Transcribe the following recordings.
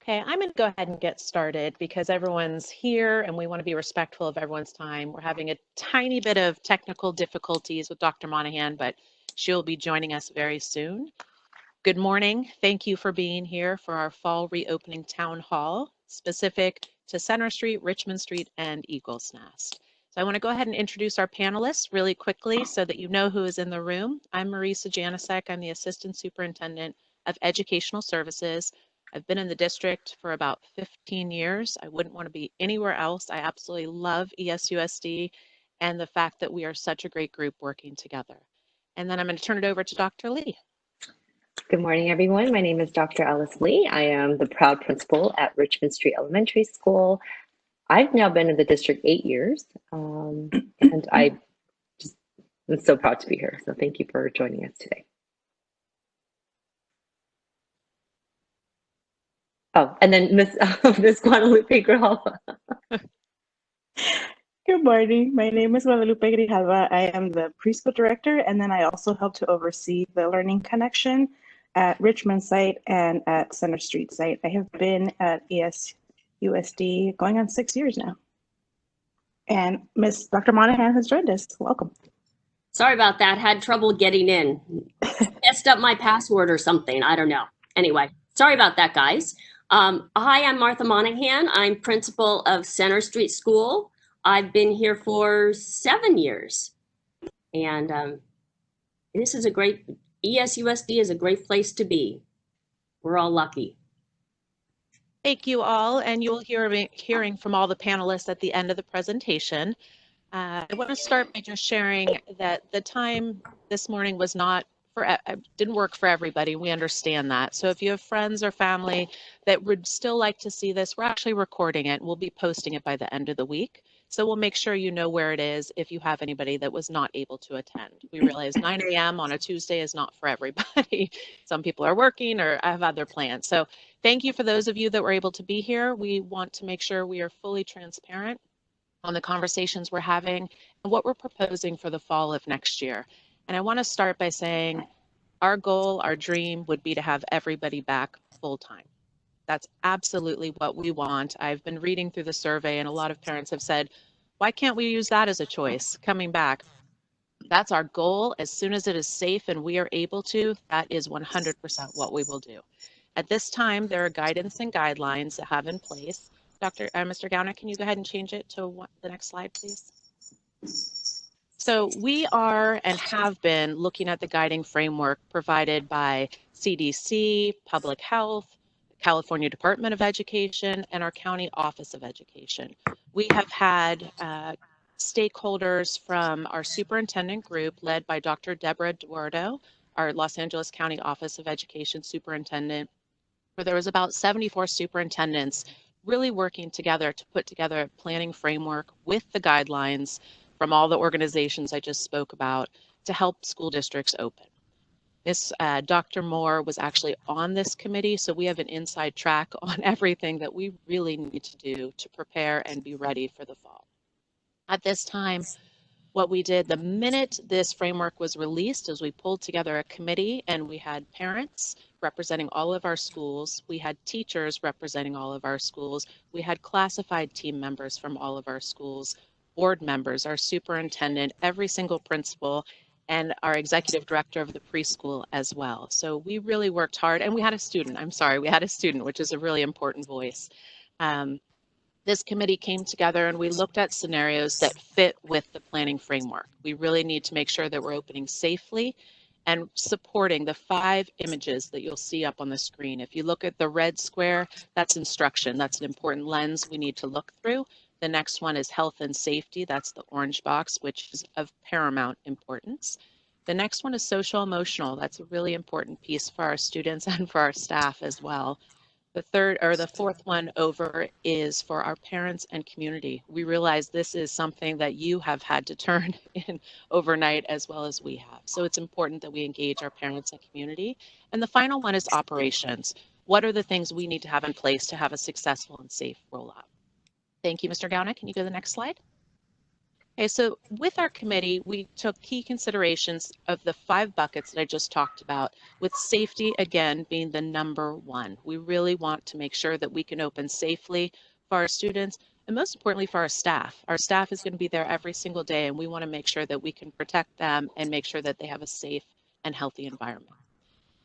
Okay, I'm going to go ahead and get started because everyone's here and we want to be respectful of everyone's time. We're having a tiny bit of technical difficulties with Dr. Monahan, but she'll be joining us very soon. Good morning. Thank you for being here for our fall reopening town hall, specific to Center Street, Richmond Street, and Eagles Nest. So I want to go ahead and introduce our panelists really quickly so that you know who is in the room. I'm Marisa Janicek. I'm the Assistant Superintendent of Educational Services. I've been in the district for about 15 years. I wouldn't want to be anywhere else. I absolutely love ESUSD and the fact that we are such a great group working together. And then I'm going to turn it over to Dr. Lee. Good morning, everyone. My name is Dr. Alice Lee. I am the proud principal at Richmond Street Elementary School. I've now been in the district 8 years, and I'm so proud to be here. So thank you for joining us today. Oh, and then Miss Guadalupe Grijalva. Good morning. My name is Guadalupe Grijalva. I am the preschool director, and then I also help to oversee the Learning Connection at Richmond site and at Center Street site. I have been at ESUSD going on 6 years now. And Miss Dr. Monahan has joined us. Welcome. Sorry about that. Had trouble getting in. Messed up my password or something. I don't know. Anyway, sorry about that, guys. Hi, I'm Martha Monahan. I'm principal of Center Street School. I've been here for 7 years. And this is ESUSD is a great place to be. We're all lucky. Thank you all, and you'll hearing from all the panelists at the end of the presentation. I want to start by just sharing that the time this morning was didn't work for everybody. We understand that. So if you have friends or family that would still like to see this, we're actually recording it. We'll be posting it by the end of the week. So we'll make sure you know where it is if you have anybody that was not able to attend. We realize 9 a.m. on a Tuesday is not for everybody. Some people are working or have other plans. So thank you for those of you that were able to be here. We want to make sure we are fully transparent on the conversations we're having and what we're proposing for the fall of next year. And I want to start by saying our goal, our dream would be to have everybody back full time. That's absolutely what we want. I've been reading through the survey and a lot of parents have said, why can't we use that as a choice coming back? That's our goal. As soon as it is safe and we are able to, that is 100% what we will do. At this time, there are guidance and guidelines that have in place. Mr. Gowner, can you go ahead and change it to the next slide, please? So we are and have been looking at the guiding framework provided by CDC, Public Health, California Department of Education, and our County Office of Education. We have had stakeholders from our superintendent group led by Dr. Deborah Duardo, our Los Angeles County Office of Education superintendent, where there was about 74 superintendents really working together to put together a planning framework with the guidelines from all the organizations I just spoke about to help school districts open. Dr. Moore was actually on this committee, so we have an inside track on everything that we really need to do to prepare and be ready for the fall. At this time, what we did the minute this framework was released is we pulled together a committee and we had parents representing all of our schools. We had teachers representing all of our schools. We had classified team members from all of our schools, board members, our superintendent, every single principal, and our executive director of the preschool as well. So we really worked hard, and we had a student, which is a really important voice. This committee came together and we looked at scenarios that fit with the planning framework. We really need to make sure that we're opening safely and supporting the 5 images that you'll see up on the screen. If you look at the red square, that's instruction. That's an important lens we need to look through. The next one is health and safety. That's the orange box, which is of paramount importance. The next one is social emotional. That's a really important piece for our students and for our staff as well. The fourth one over is for our parents and community. We realize this is something that you have had to turn in overnight as well as we have. So it's important that we engage our parents and community. And the final one is operations. What are the things we need to have in place to have a successful and safe rollout? Thank you, Mr. Gowna. Can you go to the next slide? Okay, so with our committee, we took key considerations of the 5 buckets that I just talked about, with safety again being the number one. We really want to make sure that we can open safely for our students and most importantly for our staff. Our staff is going to be there every single day and we want to make sure that we can protect them and make sure that they have a safe and healthy environment.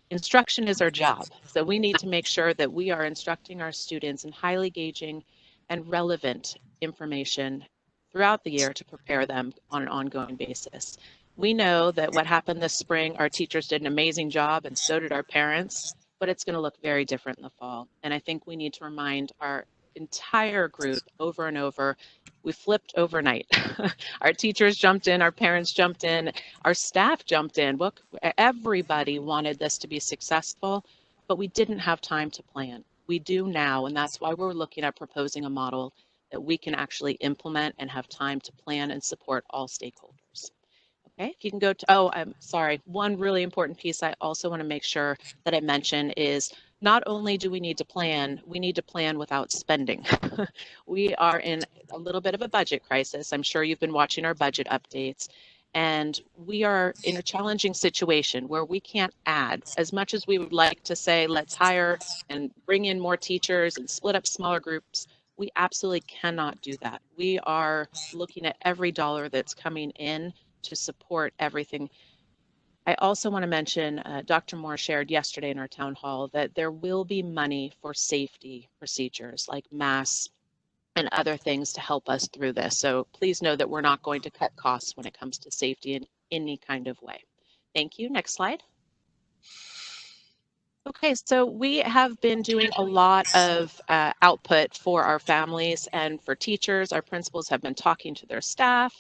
Instruction is our job, so we need to make sure that we are instructing our students in highly engaging and relevant information throughout the year to prepare them on an ongoing basis. We know that what happened this spring, our teachers did an amazing job and so did our parents, but it's going to look very different in the fall. And I think we need to remind our entire group over and over, we flipped overnight. Our teachers jumped in, our parents jumped in, our staff jumped in. Look, everybody wanted this to be successful, but we didn't have time to plan. We do now, and that's why we're looking at proposing a model that we can actually implement and have time to plan and support all stakeholders. Okay, if you can go to, oh, I'm sorry, one really important piece I also want to make sure that I mention is not only do we need to plan, we need to plan without spending. We are in a little bit of a budget crisis. I'm sure you've been watching our budget updates. And we are in a challenging situation where we can't add as much as we would like to say, let's hire and bring in more teachers and split up smaller groups. We absolutely cannot do that. We are looking at every dollar that's coming in to support everything. I also want to mention, Dr. Moore shared yesterday in our town hall that there will be money for safety procedures like masks and other things to help us through this. So please know that we're not going to cut costs when it comes to safety in any kind of way. Thank you. Next slide. Okay, so we have been doing a lot of output for our families and for teachers. Our principals have been talking to their staff.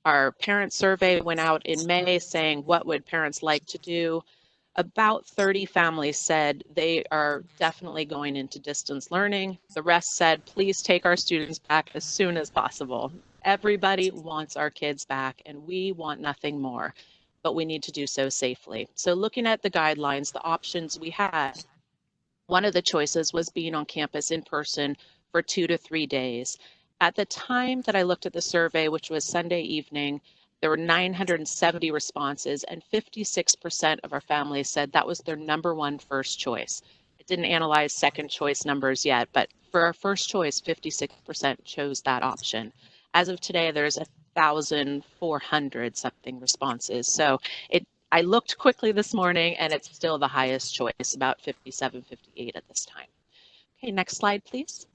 Our parent survey went out in May saying, what would parents like to do? About 30 families said they are definitely going into distance learning. The rest said, please take our students back as soon as possible. Everybody wants our kids back and we want nothing more, but we need to do so safely. So looking at the guidelines, the options we had, one of the choices was being on campus in person for 2 to 3 days. At the time that I looked at the survey, which was Sunday evening, there were 970 responses and 56% of our families said that was their number one first choice. I didn't analyze second choice numbers yet, but for our first choice, 56% chose that option. As of today, there's 1,400 something responses. So I looked quickly this morning and it's still the highest choice, about 57, 58 at this time. Okay, next slide, please.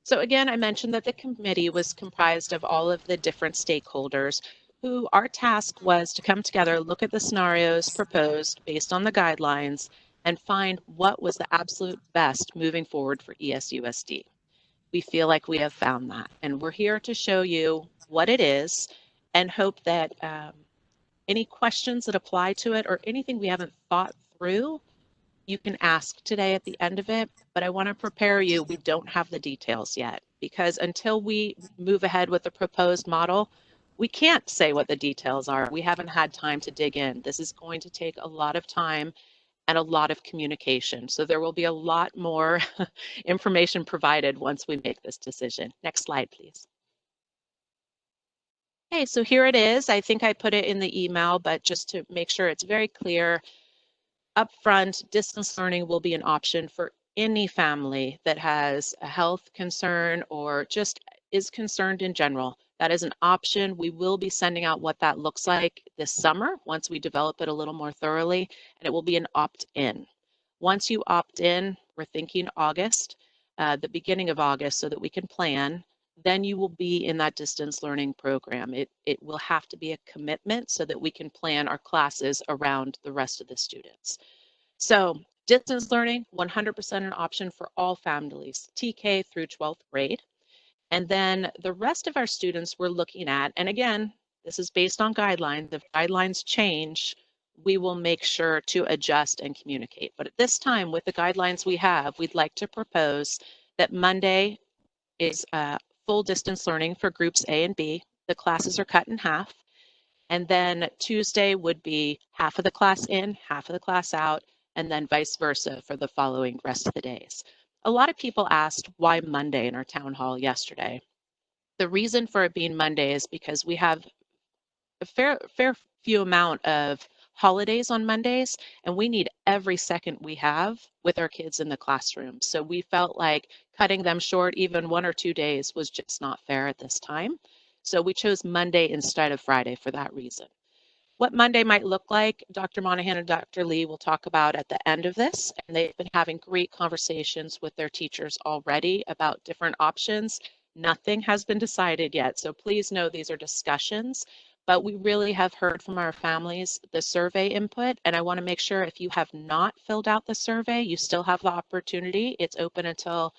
So again, I mentioned that the committee was comprised of all of the different stakeholders who our task was to come together, look at the scenarios proposed based on the guidelines, and find what was the absolute best moving forward for ESUSD. We feel like we have found that, and we're here to show you what it is and hope that any questions that apply to it or anything we haven't thought through, you can ask today at the end of it, but I want to prepare you, we don't have the details yet, because until we move ahead with the proposed model, we can't say what the details are. We haven't had time to dig in. This is going to take a lot of time and a lot of communication. So there will be a lot more information provided once we make this decision. Next slide, please. Okay, so here it is. I think I put it in the email, but just to make sure it's very clear, upfront, distance learning will be an option for any family that has a health concern or just is concerned in general. That is an option. We will be sending out what that looks like this summer once we develop it a little more thoroughly, and it will be an opt-in. Once you opt in, we're thinking August, the beginning of August, so that we can plan. Then you will be in that distance learning program. It will have to be a commitment so that we can plan our classes around the rest of the students. So distance learning, 100% an option for all families, TK through 12th grade. And then the rest of our students we're looking at, and again, this is based on guidelines. If guidelines change, we will make sure to adjust and communicate. But at this time, with the guidelines we have, we'd like to propose that Monday is full distance learning for groups A and B. The classes are cut in half. And then Tuesday would be half of the class in, half of the class out, and then vice versa for the following rest of the days. A lot of people asked why Monday in our town hall yesterday. The reason for it being Monday is because we have a fair few amount of holidays on Mondays, and we need every second we have with our kids in the classroom. So we felt like cutting them short, even 1 or 2 days, was just not fair at this time. So we chose Monday instead of Friday for that reason. What Monday might look like, Dr. Monahan and Dr. Lee will talk about at the end of this, and they've been having great conversations with their teachers already about different options. Nothing has been decided yet, so please know these are discussions, but we really have heard from our families the survey input, and I want to make sure if you have not filled out the survey, you still have the opportunity. It's open until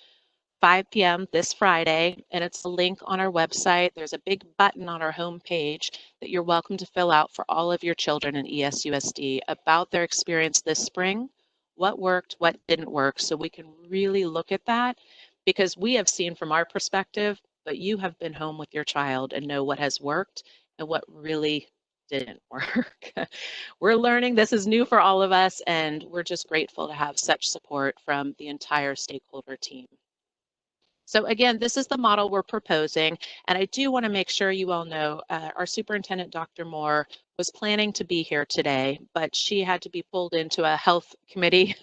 5 p.m. this Friday, and it's a link on our website. There's a big button on our homepage that you're welcome to fill out for all of your children in ESUSD about their experience this spring, what worked, what didn't work, so we can really look at that, because we have seen from our perspective, but you have been home with your child and know what has worked and what really didn't work. We're learning, this is new for all of us, and we're just grateful to have such support from the entire stakeholder team. So again, this is the model we're proposing, and I do want to make sure you all know our superintendent, Dr. Moore, was planning to be here today, but she had to be pulled into a health committee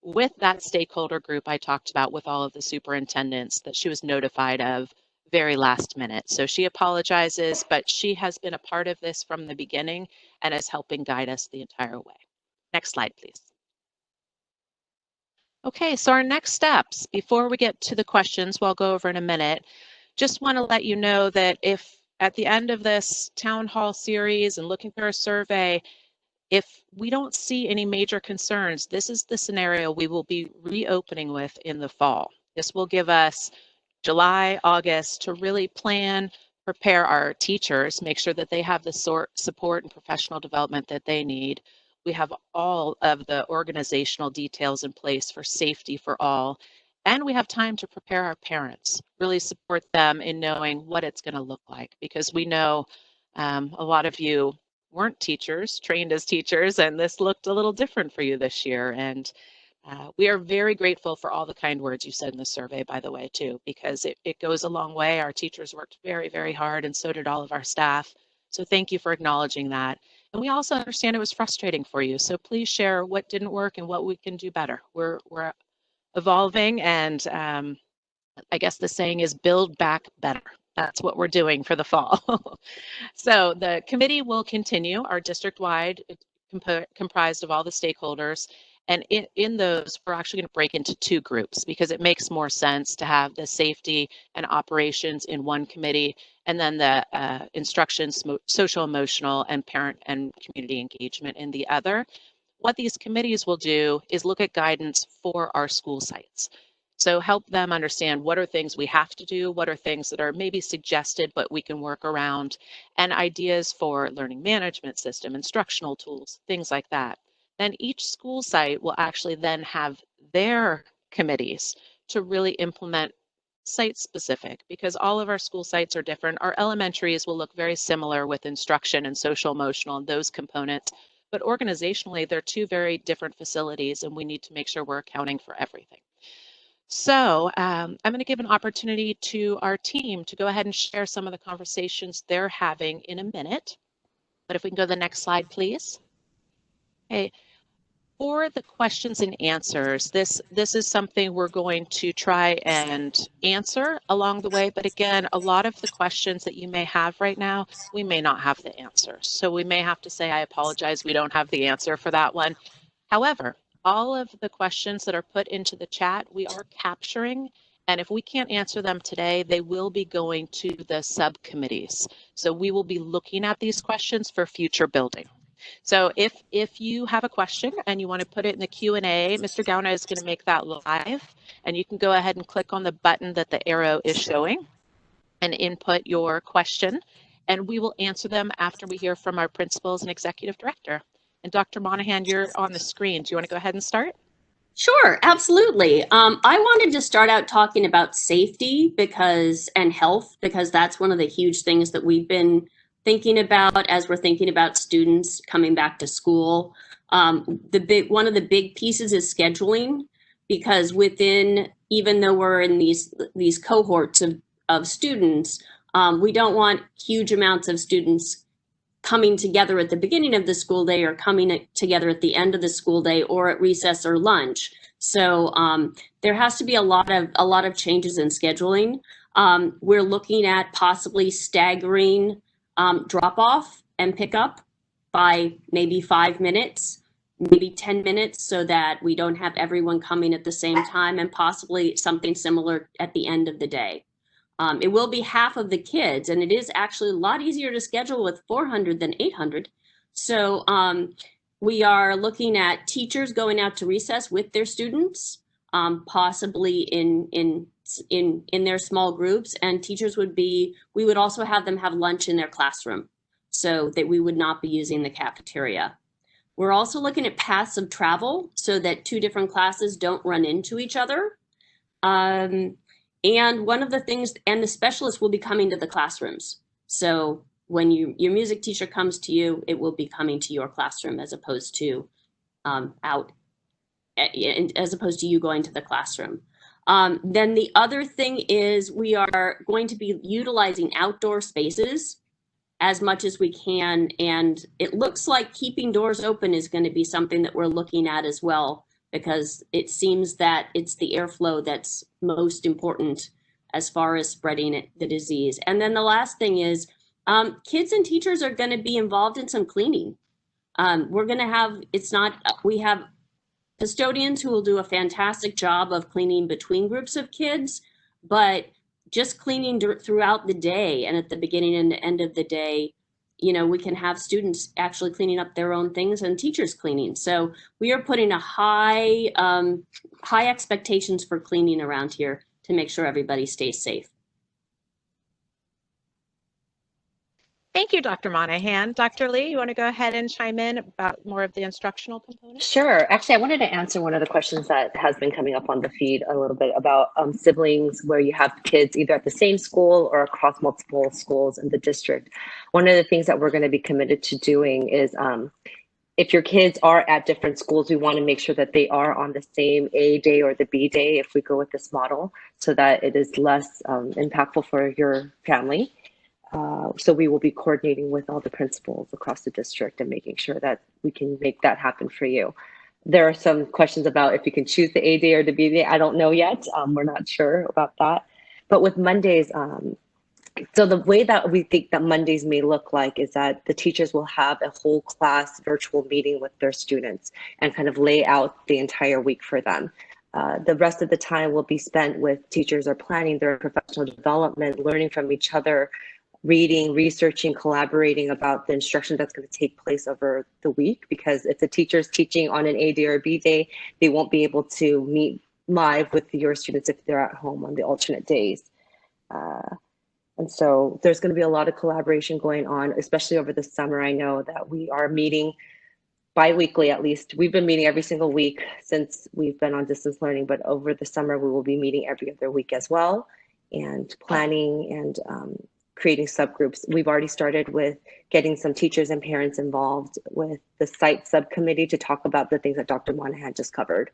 with that stakeholder group I talked about with all of the superintendents that she was notified of very last minute. So she apologizes, but she has been a part of this from the beginning and is helping guide us the entire way. Next slide, please. Okay, so our next steps, before we get to the questions, we'll go over in a minute, just want to let you know that if at the end of this town hall series and looking through our survey, if we don't see any major concerns, this is the scenario we will be reopening with in the fall. This will give us July, August to really plan, prepare our teachers, make sure that they have the support and professional development that they need. We have all of the organizational details in place for safety for all. And we have time to prepare our parents, really support them in knowing what it's going to look like, because we know a lot of you weren't teachers, trained as teachers, and this looked a little different for you this year. And we are very grateful for all the kind words you said in the survey, by the way, too, because it goes a long way. Our teachers worked very, very hard, and so did all of our staff. So thank you for acknowledging that. And we also understand it was frustrating for you. So please share what didn't work and what we can do better. We're evolving, and I guess the saying is build back better. That's what we're doing for the fall. So the committee will continue, our district-wide, comprised of all the stakeholders. And in those, we're actually going to break into 2 groups because it makes more sense to have the safety and operations in one committee, and then the instruction, social, emotional, and parent and community engagement in the other. What these committees will do is look at guidance for our school sites. So help them understand what are things we have to do, what are things that are maybe suggested but we can work around, and ideas for learning management system, instructional tools, things like that. Then each school site will actually then have their committees to really implement site specific, because all of our school sites are different. Our elementaries will look very similar with instruction and social emotional and those components, but organizationally they're 2 very different facilities, and we need to make sure we're accounting for everything. So I'm going to give an opportunity to our team to go ahead and share some of the conversations they're having in a minute. But if we can go to the next slide, please. Okay. For the questions and answers, this is something we're going to try and answer along the way. But again, a lot of the questions that you may have right now, we may not have the answers. So we may have to say, I apologize, we don't have the answer for that one. However, all of the questions that are put into the chat, we are capturing. And if we can't answer them today, they will be going to the subcommittees. So we will be looking at these questions for future building. So if you have a question and you want to put it in the Q&A, Mr. Gauna is going to make that live, and you can go ahead and click on the button that the arrow is showing and input your question, and we will answer them after we hear from our principals and executive director. And Dr. Monahan, you're on the screen. Do you want to go ahead and start? Sure, absolutely. I wanted to start out talking about safety and health, because that's one of the huge things that we've been thinking about as we're thinking about students coming back to school. One of the big pieces is scheduling, because even though we're in these cohorts of students, We don't want huge amounts of students coming together at the beginning of the school day or coming together at the end of the school day or at recess or lunch. So there has to be a lot of changes in scheduling. We're looking at possibly staggering drop off and pick up by maybe 5 minutes, maybe 10 minutes, so that we don't have everyone coming at the same time, and possibly something similar at the end of the day. It will be half of the kids, and it is actually a lot easier to schedule with 400 than 800. So we are looking at teachers going out to recess with their students, possibly in their small groups, and teachers we would also have them have lunch in their classroom so that we would not be using the cafeteria. We're also looking at paths of travel so that two different classes don't run into each other. And one of the things, and the specialists will be coming to the classrooms. So when your music teacher comes to you, it will be coming to your classroom as opposed to as opposed to you going to the classroom. Then the other thing is we are going to be utilizing outdoor spaces as much as we can. And it looks like keeping doors open is going to be something that we're looking at as well, because it seems that it's the airflow that's most important as far as spreading the disease. And then the last thing is kids and teachers are going to be involved in some cleaning. We're going to have, we have custodians who will do a fantastic job of cleaning between groups of kids, but just cleaning throughout the day and at the beginning and the end of the day, we can have students actually cleaning up their own things and teachers cleaning. So we are putting a high expectations for cleaning around here to make sure everybody stays safe. Thank you, Dr. Monahan. Dr. Lee, you want to go ahead and chime in about more of the instructional components? Sure. Actually, I wanted to answer one of the questions that has been coming up on the feed a little bit about siblings where you have kids either at the same school or across multiple schools in the district. One of the things that we're going to be committed to doing is if your kids are at different schools, we want to make sure that they are on the same A day or the B day if we go with this model, so that it is less impactful for your family. So we will be coordinating with all the principals across the district and making sure that we can make that happen for you. There are some questions about if you can choose the A day or the B day. I don't know yet. We're not sure about that. But with Mondays, so the way that we think that Mondays may look like is that the teachers will have a whole class virtual meeting with their students and kind of lay out the entire week for them. The rest of the time will be spent with teachers are planning their professional development, learning from each other, reading, researching, collaborating about the instruction that's going to take place over the week. Because if the teacher's teaching on an A day or a B day, they won't be able to meet live with your students if they're at home on the alternate days. And so there's going to be a lot of collaboration going on, especially over the summer. I know that we are meeting bi-weekly at least. We've been meeting every single week since we've been on distance learning, but over the summer we will be meeting every other week as well, and planning and creating subgroups. We've already started with getting some teachers and parents involved with the site subcommittee to talk about the things that Dr. Monahan just covered.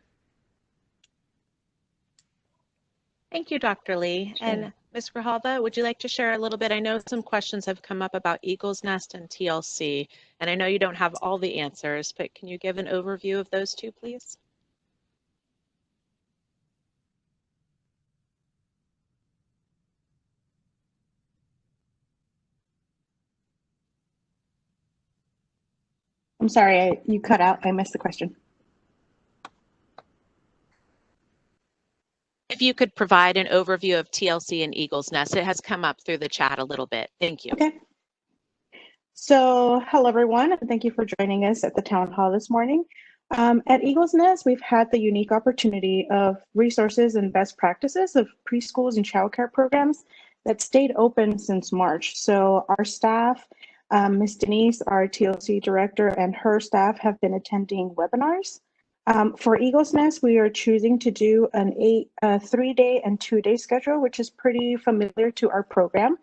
Thank you, Dr. Lee. Sure. And Ms. Grijalva, would you like to share a little bit? I know some questions have come up about Eagle's Nest and TLC, and I know you don't have all the answers, but can you give an overview of those two, please? I'm sorry, you cut out. I missed the question. If you could provide an overview of TLC and Eagle's Nest. It has come up through the chat a little bit. Thank you. Okay. So hello, everyone, and thank you for joining us at the town hall this morning. At Eagle's Nest, we've had the unique opportunity of resources and best practices of preschools and childcare programs that stayed open since March. So our staff, Ms. Denise, our TLC director, and her staff have been attending webinars. For Eagle's Nest, we are choosing to do a 3-day and 2-day schedule, which is pretty familiar to our program.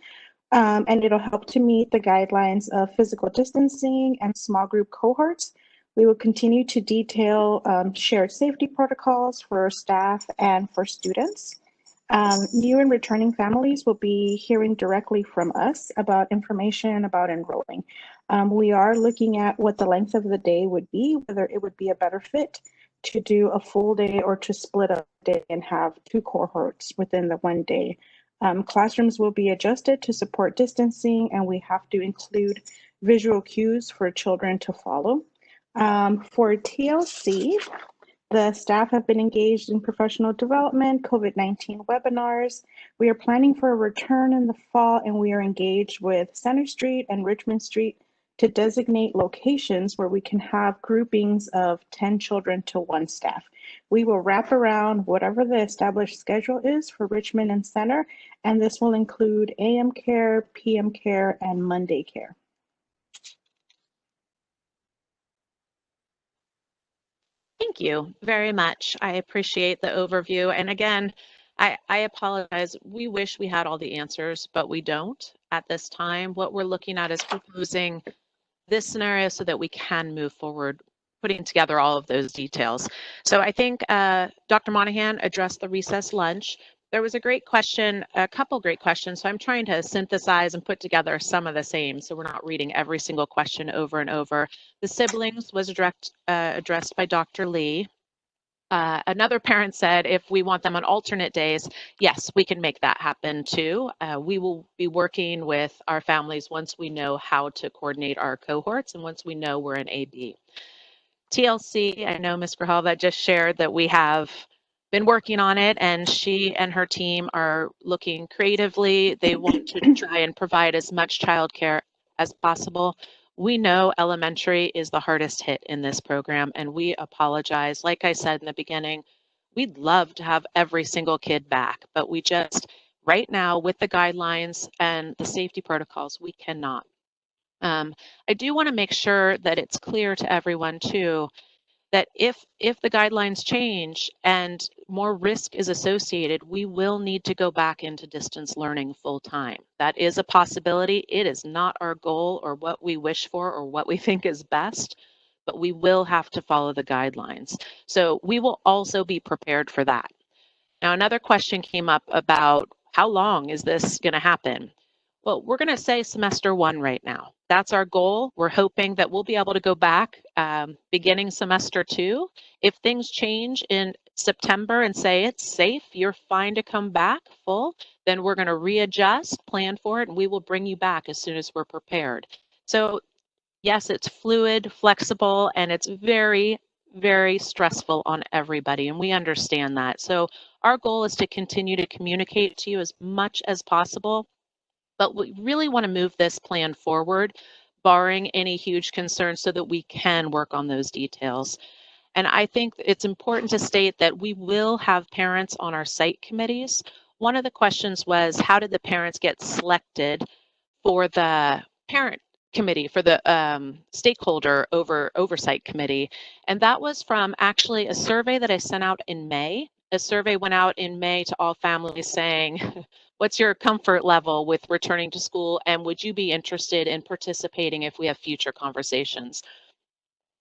And it'll help to meet the guidelines of physical distancing and small group cohorts. We will continue to detail shared safety protocols for staff and for students. New and returning families will be hearing directly from us about information about enrolling. We are looking at what the length of the day would be, whether it would be a better fit to do a full day or to split up a day and have two cohorts within the one day. Classrooms will be adjusted to support distancing, and we have to include visual cues for children to follow. For TLC, the staff have been engaged in professional development, COVID-19 webinars. We are planning for a return in the fall, and we are engaged with Center Street and Richmond Street to designate locations where we can have groupings of 10 children to one staff. We will wrap around whatever the established schedule is for Richmond and Center, and this will include AM care, PM care, and Monday care. Thank you very much. I appreciate the overview. And again, I apologize. We wish we had all the answers, but we don't at this time. What we're looking at is proposing this scenario so that we can move forward, putting together all of those details. So I think Dr. Monahan addressed the recess lunch. There was a great question, a couple great questions. So I'm trying to synthesize and put together some of the same, so we're not reading every single question over and over. The siblings was addressed by Dr. Lee. Another parent said, if we want them on alternate days, yes, we can make that happen too. We will be working with our families once we know how to coordinate our cohorts and once we know we're in AB. TLC, I know Ms. Grijalva just shared that we have been working on it, and she and her team are looking creatively. They want to try and provide as much childcare as possible. We know elementary is the hardest hit in this program, and we apologize. Like I said in the beginning, we'd love to have every single kid back, but we just, right now, with the guidelines and the safety protocols, we cannot. I do want to make sure that it's clear to everyone too, that if the guidelines change and more risk is associated, we will need to go back into distance learning full time. That is a possibility. It is not our goal or what we wish for or what we think is best, but we will have to follow the guidelines. So we will also be prepared for that. Now, another question came up about how long is this going to happen? Well, we're going to say semester one right now. That's our goal. We're hoping that we'll be able to go back beginning semester two. If things change in September and say it's safe, you're fine to come back full, then we're going to readjust, plan for it, and we will bring you back as soon as we're prepared. So yes, it's fluid, flexible, and it's very, very stressful on everybody, and we understand that. So our goal is to continue to communicate to you as much as possible, but we really want to move this plan forward, barring any huge concerns, so that we can work on those details. And I think it's important to state that we will have parents on our site committees. One of the questions was, how did the parents get selected for the parent committee, for the stakeholder oversight committee? And that was from actually a survey that I sent out in May. A survey went out in May to all families saying, what's your comfort level with returning to school, and would you be interested in participating if we have future conversations?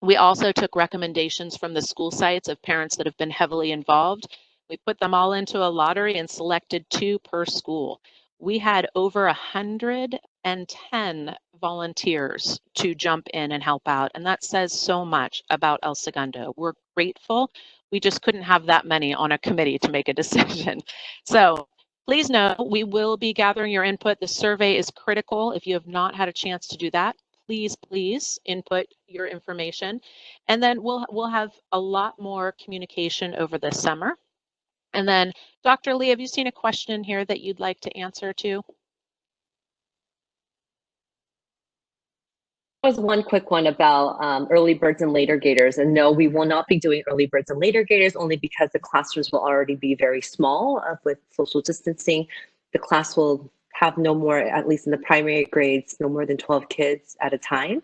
We also took recommendations from the school sites of parents that have been heavily involved. We put them all into a lottery and selected 2 per school. We had over 110 volunteers to jump in and help out, and that says so much about El Segundo. We're grateful. We just couldn't have that many on a committee to make a decision. So please know we will be gathering your input. The survey is critical. If you have not had a chance to do that, please input your information. And then we'll have a lot more communication over the summer. And then Dr. Lee, have you seen a question here that you'd like to answer to? There was one quick one about early birds and later gators. And no, we will not be doing early birds and later gators, only because the classrooms will already be very small with social distancing. The class will have no more, at least in the primary grades, no more than 12 kids at a time.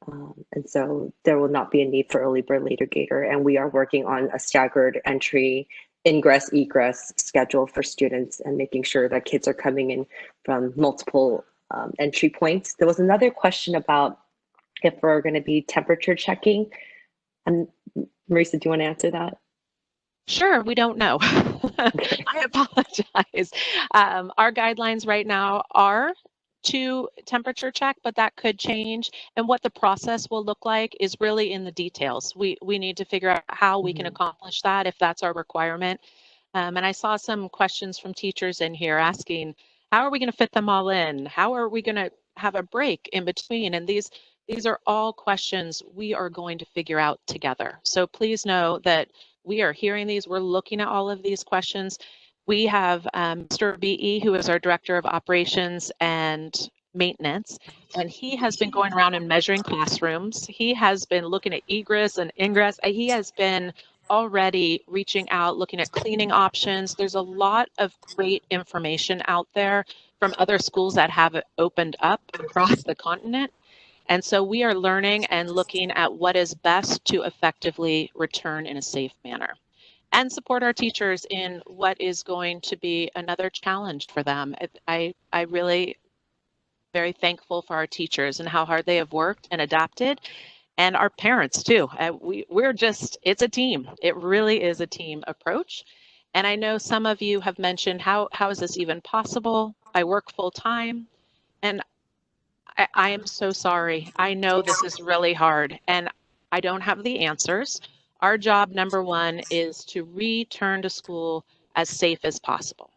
And so there will not be a need for early bird, later gator. And we are working on a staggered entry, ingress, egress schedule for students and making sure that kids are coming in from multiple entry points. There was another question about if we're going to be temperature checking. And Marisa, do you want to answer that? Sure, we don't know. I apologize. Our guidelines right now are to temperature check, but that could change. And what the process will look like is really in the details. We need to figure out how we can accomplish that if that's our requirement. And I saw some questions from teachers in here asking, how are we going to fit them all in? How are we going to have a break in between? And these are all questions we are going to figure out together. So please know that we are hearing these. We're looking at all of these questions. We have Mr. B.E., who is our Director of Operations and Maintenance, and he has been going around and measuring classrooms. He has been looking at egress and ingress. He has been already reaching out, looking at cleaning options. There's a lot of great information out there from other schools that have it opened up across the continent. And so we are learning and looking at what is best to effectively return in a safe manner and support our teachers in what is going to be another challenge for them. I really very thankful for our teachers and how hard they have worked and adapted, and our parents too. It's a team. It really is a team approach. And I know some of you have mentioned, how is this even possible? I work full time, and I am so sorry. I know this is really hard, and I don't have the answers. Our job, number one, is to return to school as safe as possible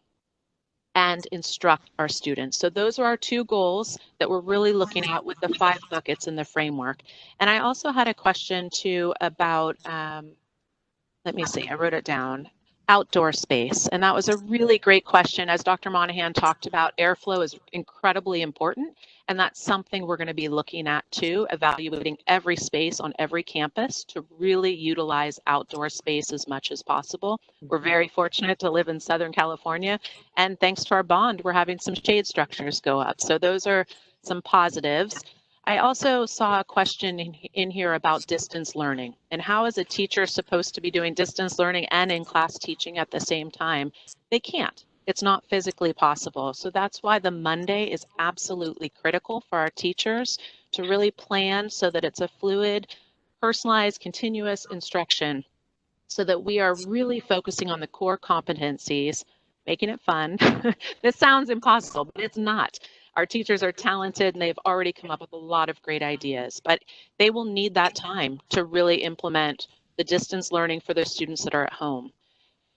and instruct our students. So those are our two goals that we're really looking at with the 5 buckets in the framework. And I also had a question too about, let me see, I wrote it down, outdoor space. And that was a really great question. As Dr. Monahan talked about, airflow is incredibly important. And that's something we're going to be looking at too, evaluating every space on every campus to really utilize outdoor space as much as possible. We're very fortunate to live in Southern California, and thanks to our bond, we're having some shade structures go up. So those are some positives. I also saw a question in here about distance learning and how is a teacher supposed to be doing distance learning and in-class teaching at the same time? They can't. It's not physically possible. So that's why the Monday is absolutely critical for our teachers to really plan so that it's a fluid, personalized, continuous instruction so that we are really focusing on the core competencies, making it fun. This sounds impossible, but it's not. Our teachers are talented and they've already come up with a lot of great ideas, but they will need that time to really implement the distance learning for their students that are at home.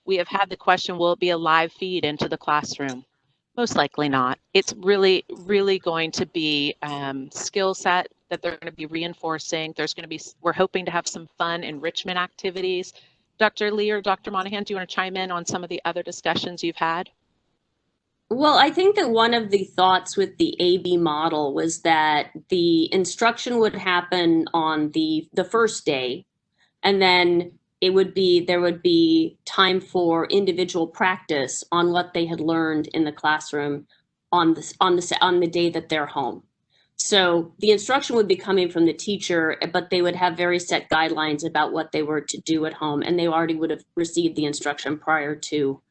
We have had the question, will it be a live feed into the classroom? Most likely not. It's really, really going to be skill set that they're going to be reinforcing. We're hoping to have some fun enrichment activities. Dr. Lee or Dr. Monahan, do you want to chime in on some of the other discussions you've had? Well, I think that one of the thoughts with the AB model was that the instruction would happen on the first day, and then there would be time for individual practice on what they had learned in the classroom on the day that they're home. So the instruction would be coming from the teacher, but they would have very set guidelines about what they were to do at home, and they already would have received the instruction prior to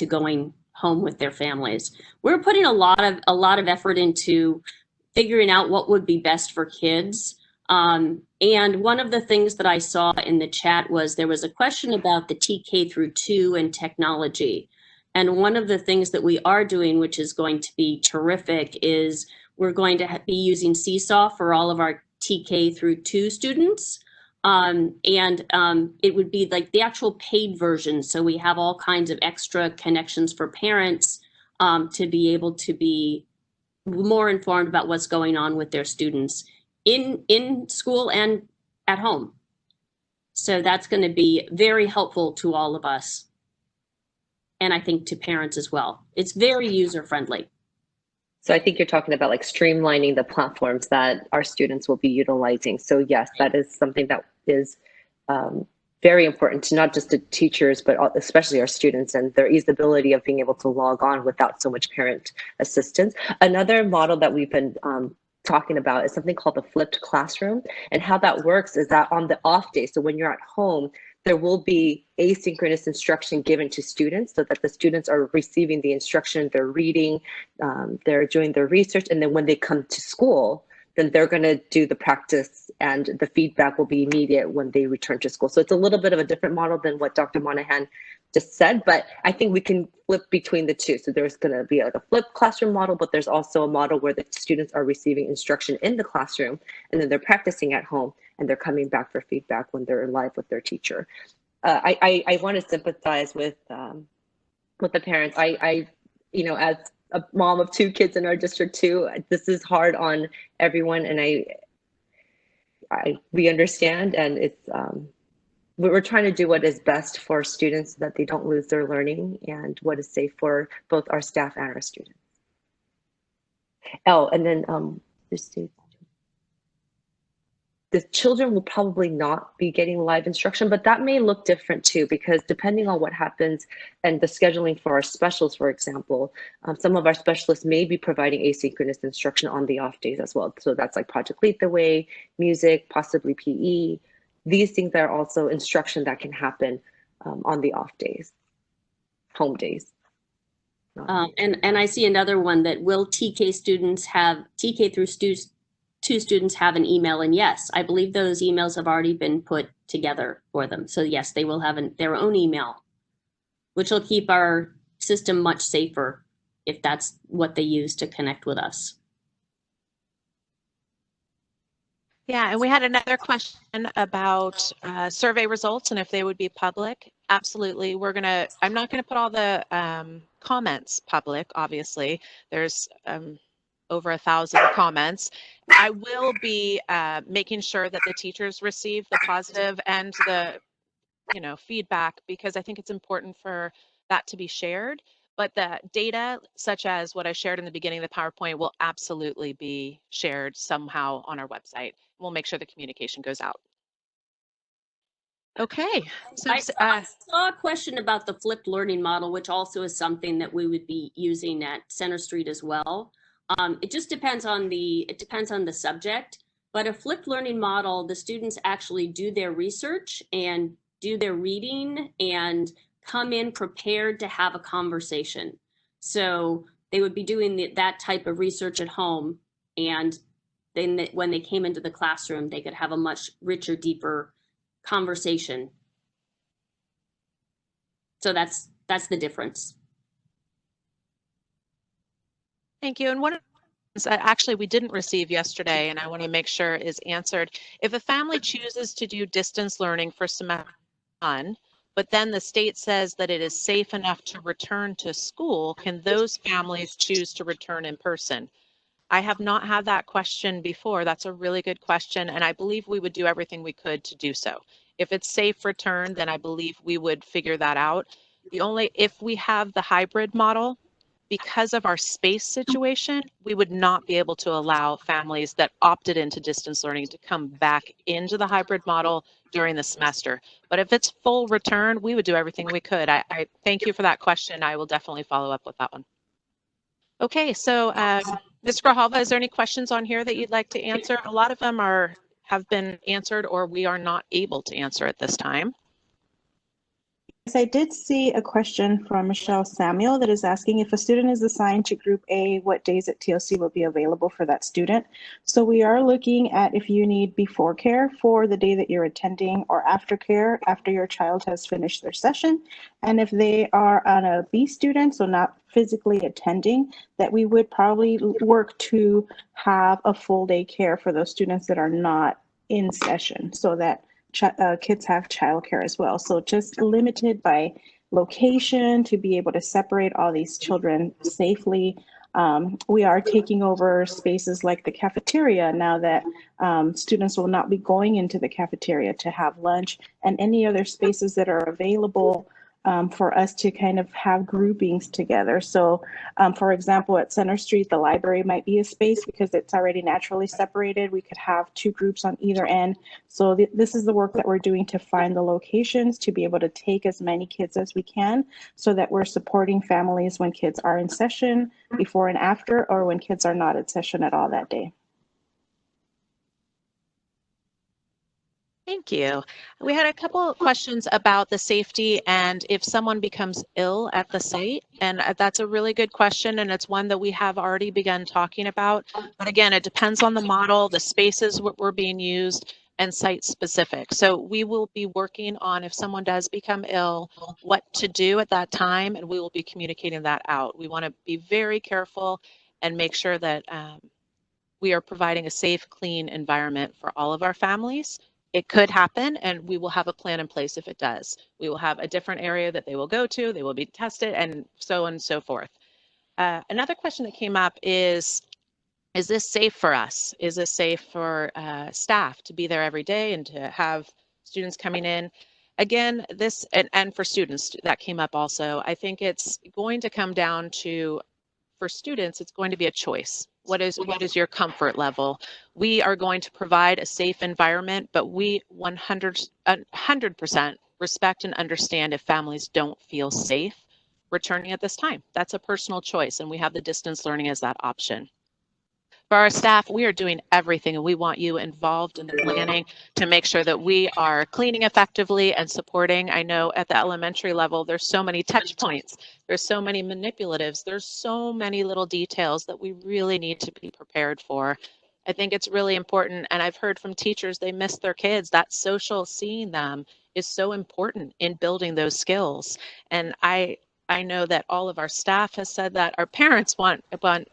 going home with their families. We're putting a lot of effort into figuring out what would be best for kids. And one of the things that I saw in the chat was there was a question about the TK through 2 and technology. And one of the things that we are doing, which is going to be terrific, is we're going to be using Seesaw for all of our TK through 2 students. It would be like the actual paid version. So we have all kinds of extra connections for parents to be able to be more informed about what's going on with their students in school and at home. So that's going to be very helpful to all of us. And I think to parents as well. It's very user friendly. So I think you're talking about like streamlining the platforms that our students will be utilizing. So yes, that is something that is very important to not just the teachers, but especially our students and their easeability of being able to log on without so much parent assistance. Another model that we've been talking about is something called the flipped classroom. And how that works is that on the off day, so when you're at home, there will be asynchronous instruction given to students so that the students are receiving the instruction, they're reading, they're doing their research, and then when they come to school, then they're going to do the practice and the feedback will be immediate when they return to school. So it's a little bit of a different model than what Dr. Monahan just said, but I think we can flip between the two. So there's going to be like a flipped classroom model, but there's also a model where the students are receiving instruction in the classroom, and then they're practicing at home, and they're coming back for feedback when they're live with their teacher. I want to sympathize with the parents. You know, as a mom of 2 kids in our district too, this is hard on everyone, and we understand, and it's we're trying to do what is best for students so that they don't lose their learning, and what is safe for both our staff and our students. Oh, and then the children will probably not be getting live instruction, but that may look different too, because depending on what happens and the scheduling for our specials, for example, some of our specialists may be providing asynchronous instruction on the off days as well. So that's like Project Lead the Way, music, possibly PE. These things are also instruction that can happen on the off days, home days. And I see another one that will TK students have, TK through 2 students have an email, and yes, I believe those emails have already been put together for them. So yes, they will have their own email, which will keep our system much safer if that's what they use to connect with us. Yeah, and we had another question about survey results and if they would be public. Absolutely. I'm not gonna put all the comments public, obviously. There's over 1,000 comments. I will be making sure that the teachers receive the positive and the feedback, because I think it's important for that to be shared. But the data, such as what I shared in the beginning of the PowerPoint, will absolutely be shared somehow on our website. We'll make sure the communication goes out. Okay. So I saw a question about the flipped learning model, which also is something that we would be using at Center Street as well. It just depends on the subject, but a flipped learning model, the students actually do their research and do their reading and come in prepared to have a conversation. So they would be doing that type of research at home, and then when they came into the classroom, they could have a much richer, deeper conversation. So that's the difference. Thank you. And one of the things actually we didn't receive yesterday, and I want to make sure is answered. If a family chooses to do distance learning for semester 1, but then the state says that it is safe enough to return to school, can those families choose to return in person? I have not had that question before. That's a really good question, and I believe we would do everything we could to do so. If it's safe return, then I believe we would figure that out. If we have the hybrid model, because of our space situation, we would not be able to allow families that opted into distance learning to come back into the hybrid model during the semester. But if it's full return, we would do everything we could. I thank you for that question. I will definitely follow up with that one. Okay, so Ms. Grijalva, is there any questions on here that you'd like to answer? A lot of them have been answered, or we are not able to answer at this time. Yes, I did see a question from Michelle Samuel that is asking if a student is assigned to Group A, what days at TLC will be available for that student. So we are looking at if you need before care for the day that you're attending, or after care after your child has finished their session. And if they are on a B student, so not physically attending, that we would probably work to have a full day care for those students that are not in session, so that kids have childcare as well. So just limited by location to be able to separate all these children safely. We are taking over spaces like the cafeteria now that students will not be going into the cafeteria to have lunch, and any other spaces that are available for us to kind of have groupings together. So for example, at Center Street, the library might be a space because it's already naturally separated. We could have 2 groups on either end. So this is the work that we're doing to find the locations to be able to take as many kids as we can, so that we're supporting families when kids are in session, before and after, or when kids are not in session at all that day. Thank you. We had a couple of questions about the safety and if someone becomes ill at the site. And that's a really good question. And it's one that we have already begun talking about. But again, it depends on the model, the spaces were being used, and site specific. So we will be working on if someone does become ill, what to do at that time. And we will be communicating that out. We want to be very careful and make sure that we are providing a safe, clean environment for all of our families. It could happen, and we will have a plan in place if it does. We will have a different area that they will go to, they will be tested, and so on and so forth. Another question that came up is this safe for us? Is this safe for staff to be there every day and to have students coming in? Again, this, and for students, that came up also. I think it's going to come down to, for students, it's going to be a choice. What is your comfort level? We are going to provide a safe environment, but we 100% respect and understand if families don't feel safe returning at this time. That's a personal choice, and we have the distance learning as that option. For our staff, we are doing everything, and we want you involved in the planning to make sure that we are cleaning effectively and supporting. I know at the elementary level, there's so many touch points, there's so many manipulatives, there's so many little details that we really need to be prepared for. I think it's really important, and I've heard from teachers, they miss their kids. That social seeing them is so important in building those skills. And I know that all of our staff has said that. Our parents want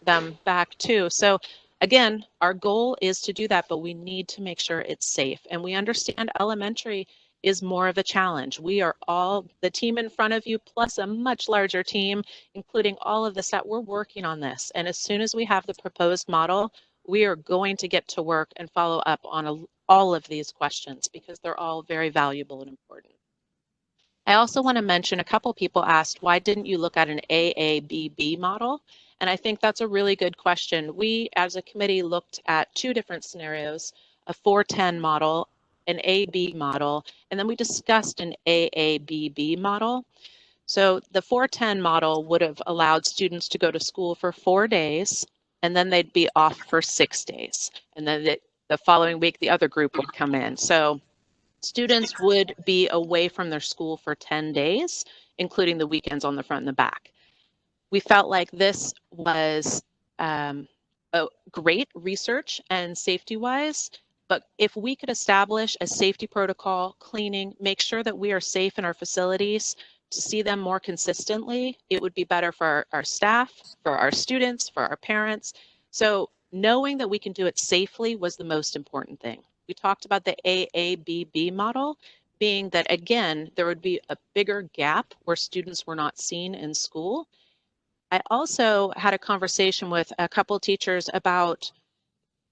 them back too. So again, our goal is to do that, but we need to make sure it's safe. And we understand elementary is more of a challenge. We are all, the team in front of you, plus a much larger team, including all of the staff, we're working on this. And as soon as we have the proposed model, we are going to get to work and follow up on all of these questions because they're all very valuable and important. I also want to mention a couple people asked, why didn't you look at an AABB model? And I think that's a really good question. We, as a committee, looked at two different scenarios, a 410 model, an AB model, and then we discussed an AABB model. So the 410 model would have allowed students to go to school for 4 days, and then they'd be off for 6 days. And then the following week, the other group would come in. So students would be away from their school for 10 days, including the weekends on the front and the back. We felt like this was a great research and safety-wise, but if we could establish a safety protocol, cleaning, make sure that we are safe in our facilities to see them more consistently, it would be better for our staff, for our students, for our parents. So knowing that we can do it safely was the most important thing. We talked about the AABB model being that, again, there would be a bigger gap where students were not seen in school. I also had a conversation with a couple teachers about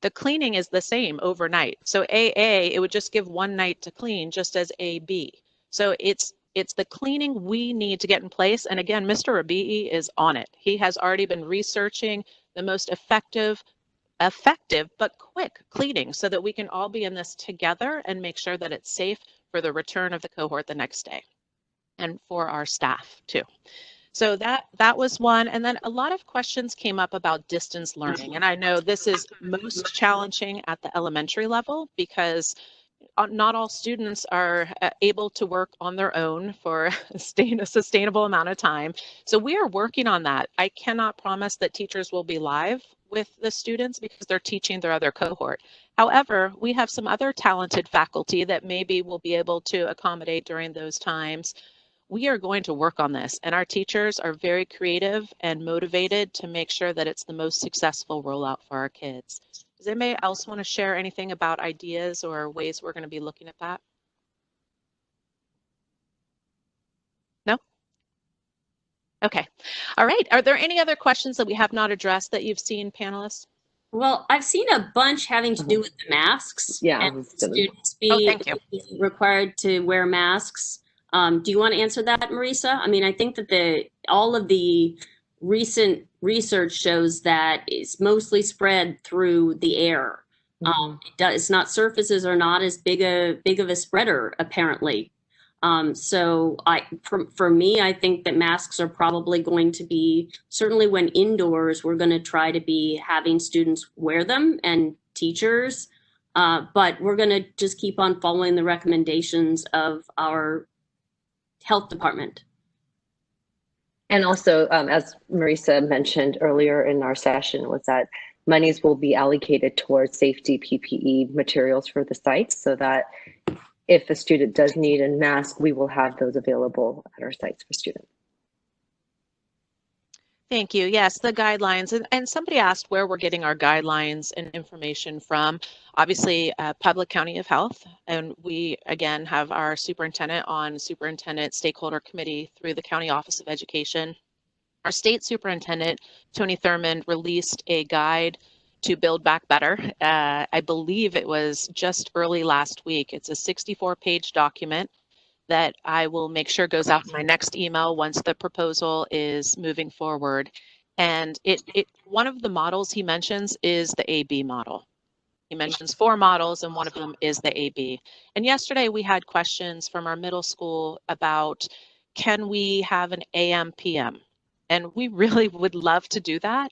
the cleaning is the same overnight. So AA, it would just give 1 night to clean, just as AB. So it's the cleaning we need to get in place. And again, Mr. Rabi'i is on it. He has already been researching the most effective but quick cleaning so that we can all be in this together and make sure that it's safe for the return of the cohort the next day and for our staff too. So that was one. And then a lot of questions came up about distance learning. And I know this is most challenging at the elementary level because not all students are able to work on their own for a sustainable amount of time. So we are working on that. I cannot promise that teachers will be live with the students because they're teaching their other cohort. However, we have some other talented faculty that maybe will be able to accommodate during those times. We are going to work on this, and our teachers are very creative and motivated to make sure that it's the most successful rollout for our kids. Does anybody else want to share anything about ideas or ways we're going to be looking at that? No? Okay. All right. Are there any other questions that we have not addressed that you've seen, panelists? Well, I've seen a bunch having to do with the masks. Yeah, and students being required to wear masks. Do you want to answer that, Marisa? I mean, I think that all of the recent research shows that it's mostly spread through the air. It's not, surfaces are not as big of a spreader, apparently. So for me, I think that masks are probably going to be, certainly when indoors, we're going to try to be having students wear them and teachers. But we're going to just keep on following the recommendations of our health department. And also, as Marisa mentioned earlier in our session, was that monies will be allocated towards safety PPE materials for the sites, so that if a student does need a mask, we will have those available at our sites for students. Thank you. Yes, the guidelines. And somebody asked where we're getting our guidelines and information from. Obviously, Public County of Health. And we, again, have our superintendent on Superintendent Stakeholder Committee through the County Office of Education. Our state superintendent, Tony Thurmond, released a guide to Build Back Better. I believe it was just early last week. It's a 64-page document that I will make sure goes out in my next email once the proposal is moving forward. And one of the models he mentions is the AB model. He mentions 4 models, and one of them is the AB. And yesterday we had questions from our middle school about, can we have an AM PM? And we really would love to do that,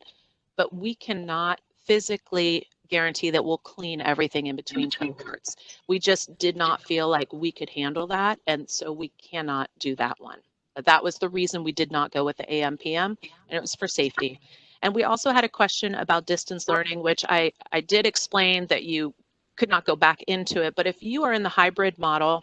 but we cannot physically guarantee that we'll clean everything in between cohorts. We just did not feel like we could handle that, and so we cannot do that one. That was the reason we did not go with the AM PM, and it was for safety. And we also had a question about distance learning, which I did explain that you could not go back into it, but if you are in the hybrid model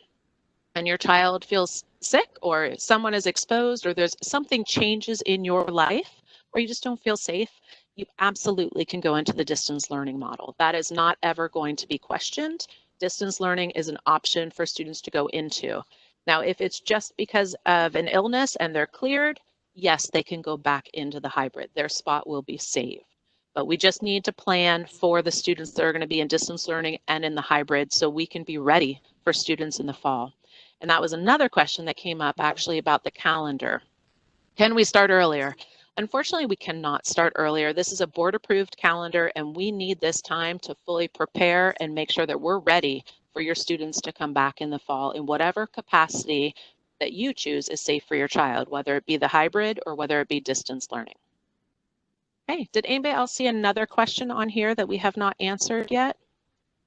and your child feels sick or someone is exposed or there's something changes in your life or you just don't feel safe, you absolutely can go into the distance learning model. That is not ever going to be questioned. Distance learning is an option for students to go into. Now, if it's just because of an illness and they're cleared, yes, they can go back into the hybrid. Their spot will be saved. But we just need to plan for the students that are going to be in distance learning and in the hybrid so we can be ready for students in the fall. And that was another question that came up actually about the calendar. Can we start earlier? Unfortunately, we cannot start earlier. This is a board-approved calendar, and we need this time to fully prepare and make sure that we're ready for your students to come back in the fall in whatever capacity that you choose is safe for your child, whether it be the hybrid or whether it be distance learning. Okay, did anybody else see another question on here that we have not answered yet?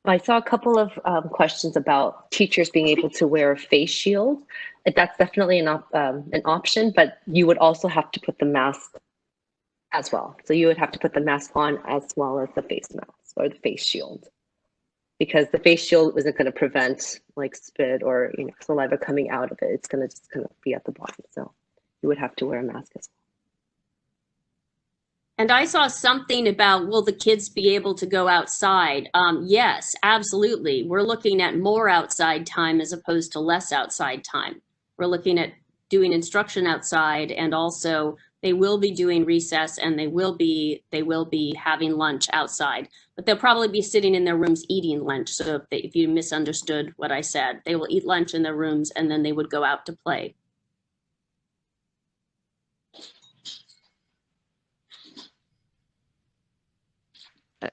I saw a couple of questions about teachers being able to wear a face shield. That's definitely an option, but you would also have to put the mask as well. So you would have to put the mask on as well as the face mask or the face shield, because the face shield isn't going to prevent like spit or saliva coming out of it. It's going to just kind of be at the bottom. So you would have to wear a mask as well. And I saw something about, will the kids be able to go outside? Yes, absolutely. We're looking at more outside time as opposed to less outside time. We're looking at doing instruction outside, and also they will be doing recess and they will be having lunch outside, but they'll probably be sitting in their rooms eating lunch. So if you misunderstood what I said, they will eat lunch in their rooms and then they would go out to play.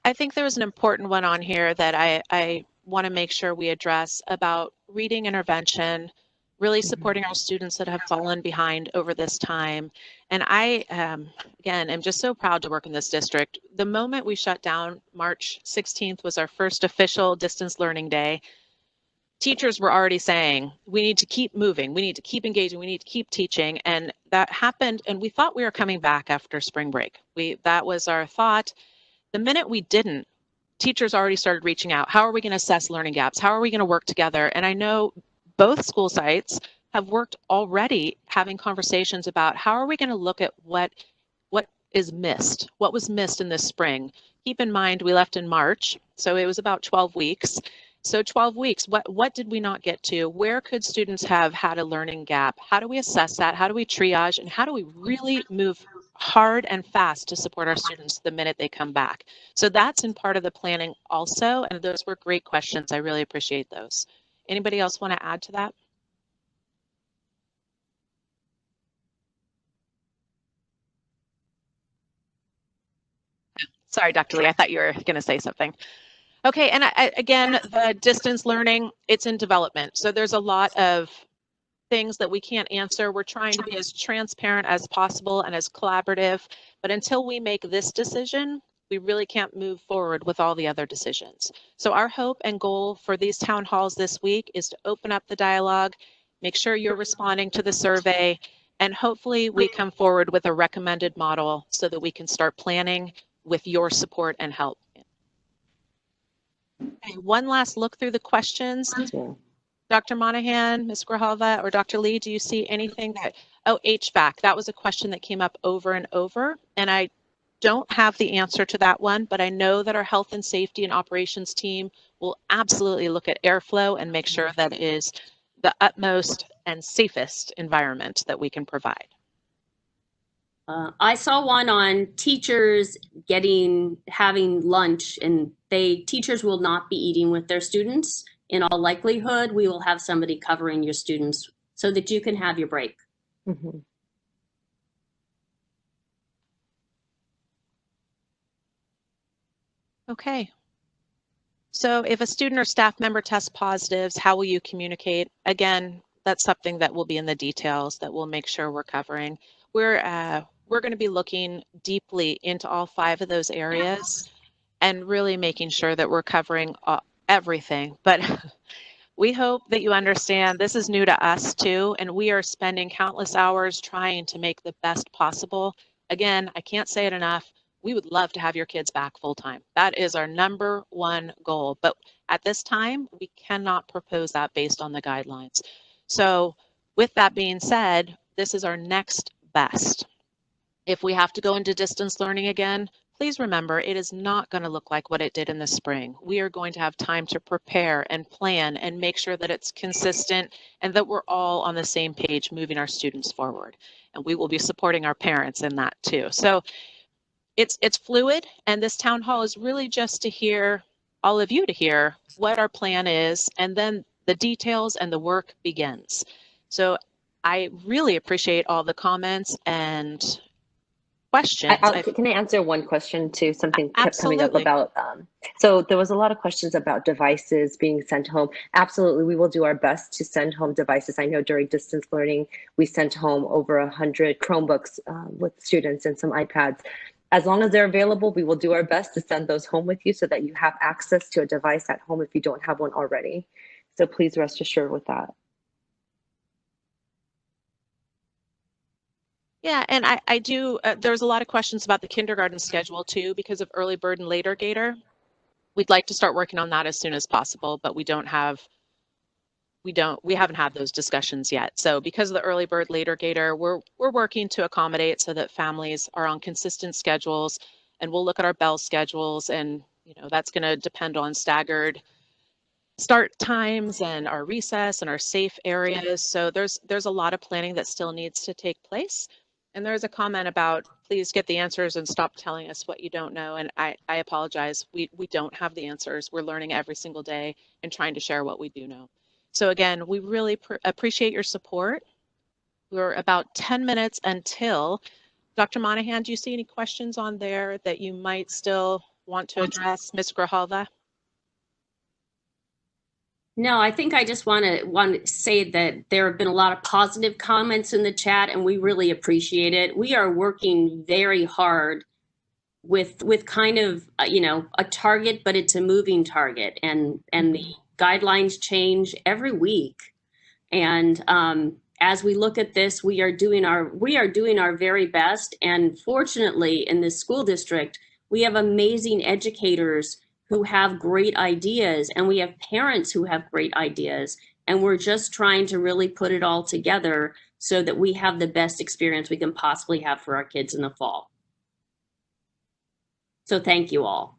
I think there was an important one on here that I want to make sure we address about reading intervention, really supporting our students that have fallen behind over this time. And I, again, am just so proud to work in this district. The moment we shut down, March 16th was our first official distance learning day. Teachers were already saying, we need to keep moving, we need to keep engaging, we need to keep teaching. And that happened, and we thought we were coming back after spring break. That was our thought. The minute we didn't, teachers already started reaching out. How are we going to assess learning gaps? How are we going to work together? And I know both school sites have worked already having conversations about how are we going to look at what is missed, what was missed in this spring. Keep in mind, we left in March, so it was about 12 weeks. So 12 weeks, what did we not get to? Where could students have had a learning gap? How do we assess that? How do we triage? And how do we really move hard and fast to support our students the minute they come back? So that's in part of the planning also, and those were great questions. I really appreciate those. Anybody else want to add to that? Sorry, Dr. Lee, I thought you were going to say something. Okay, and again, the distance learning, it's in development. So there's a lot of things that we can't answer. We're trying to be as transparent as possible and as collaborative. But until we make this decision, we really can't move forward with all the other decisions. So our hope and goal for these town halls this week is to open up the dialogue, make sure you're responding to the survey, and hopefully we come forward with a recommended model so that we can start planning with your support and help. Okay, one last look through the questions. Yeah. Dr. Monahan, Ms. Grijalva, or Dr. Lee, do you see anything that, oh, HVAC, that was a question that came up over and over, and I don't have the answer to that one, but I know that our health and safety and operations team will absolutely look at airflow and make sure that it is the utmost and safest environment that we can provide. I saw one on teachers having lunch, and teachers will not be eating with their students. In all likelihood, we will have somebody covering your students so that you can have your break. Mm-hmm. Okay. So if a student or staff member tests positives, how will you communicate? Again, that's something that will be in the details that we'll make sure we're covering. We're going to be looking deeply into all 5 of those areas and really making sure that we're covering everything. But we hope that you understand this is new to us too, and we are spending countless hours trying to make the best possible. Again, I can't say it enough. We would love to have your kids back full time. That is our #1 goal. But at this time, we cannot propose that based on the guidelines. So with that being said, this is our next best. If we have to go into distance learning again, please remember it is not going to look like what it did in the spring. We are going to have time to prepare and plan and make sure that it's consistent and that we're all on the same page moving our students forward. And we will be supporting our parents in that too. So it's fluid, and this town hall is really just to hear all of you to hear what our plan is, and then the details and the work begins. So I really appreciate all the comments and questions. Can I answer one question too? Something kept coming up Absolutely. about, so there was a lot of questions about devices being sent home. Absolutely, we will do our best to send home devices. I know during distance learning, we sent home over 100 Chromebooks with students and some iPads. As long as they're available, we will do our best to send those home with you so that you have access to a device at home if you don't have one already. So please rest assured with that. Yeah, and I do, there's a lot of questions about the kindergarten schedule too, because of early bird and later gator. We'd like to start working on that as soon as possible, but we haven't had those discussions yet. So because of the early bird, later gator, we're working to accommodate so that families are on consistent schedules, and we'll look at our bell schedules, and that's going to depend on staggered start times and our recess and our safe areas. So there's a lot of planning that still needs to take place. And there's a comment about please get the answers and stop telling us what you don't know. And I apologize. We don't have the answers. We're learning every single day and trying to share what we do know. So again, we really appreciate your support. We're about 10 minutes until. Dr. Monahan, do you see any questions on there that you might still want to address? Ms. Grijalva? No, I think I just want to say that there have been a lot of positive comments in the chat, and we really appreciate it. We are working very hard with kind of a target, but it's a moving target, and the guidelines change every week. And as we look at this, we are doing our very best. And fortunately, in this school district, we have amazing educators who have great ideas, and we have parents who have great ideas, and we're just trying to really put it all together so that we have the best experience we can possibly have for our kids in the fall. So thank you all.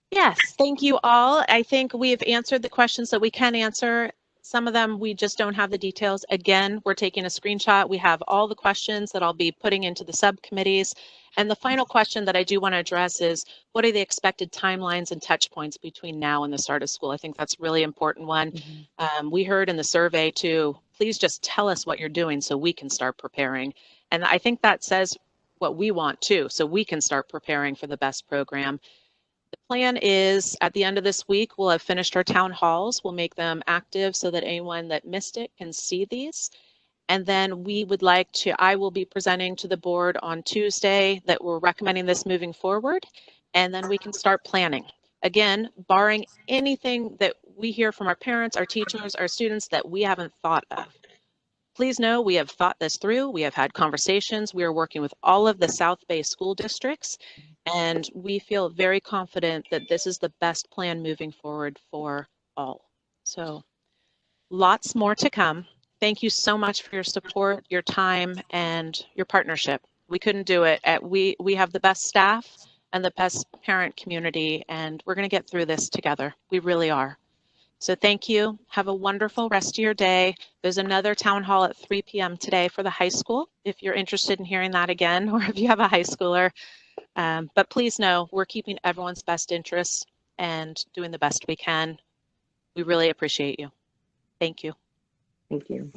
Yes, thank you all. I think we have answered the questions that we can answer. Some of them we just don't have the details. Again, we're taking a screenshot. We have all the questions that I'll be putting into the subcommittees. And the final question that I do want to address is, what are the expected timelines and touch points between now and the start of school? I think that's a really important one. We heard in the survey too, please just tell us what you're doing so we can start preparing. And I think that says what we want too, so we can start preparing for the best program. The plan is at the end of this week, we'll have finished our town halls. We'll make them active so that anyone that missed it can see these. And then I will be presenting to the board on Tuesday that we're recommending this moving forward, and then we can start planning. Again, barring anything that we hear from our parents, our teachers, our students that we haven't thought of. Please know we have thought this through. We have had conversations. We are working with all of the South Bay school districts, and we feel very confident that this is the best plan moving forward for all. So lots more to come. Thank you so much for your support, your time, and your partnership. We couldn't do it. We have the best staff and the best parent community, and we're going to get through this together. We really are. So thank you. Have a wonderful rest of your day. There's another town hall at 3 p.m. today for the high school, if you're interested in hearing that again, or if you have a high schooler. But please know we're keeping everyone's best interests and doing the best we can. We really appreciate you. Thank you. Thank you.